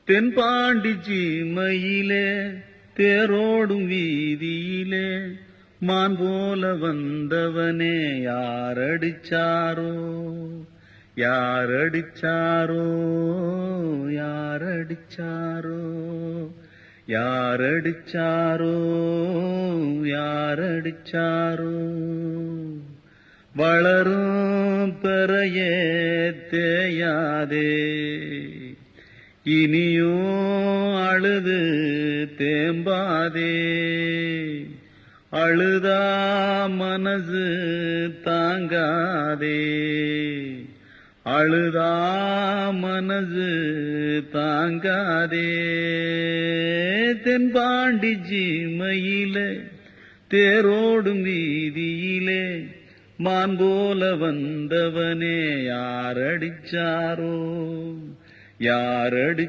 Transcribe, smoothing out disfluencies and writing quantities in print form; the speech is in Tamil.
தென்பாண்டி சீமையிலே தேரோடும் வீதியிலே மான் போல வந்தவனே யாரடிச்சாரோ யாரடிச்சாரோ யாரடிச்சாரோ யாரடிச்சாரோ யாரடிச்சாரோ வளரும் பெறையே தேயாதே இனியோ அழுது தேம்பாதே அழுதா மனசு தாங்காதே அழுதா மனசு தாங்காதே தென்பாண்டி சீமையிலே தேரோடும் வீதியிலே மான் போல வந்தவனே யாரடிச்சாரோ யாரடி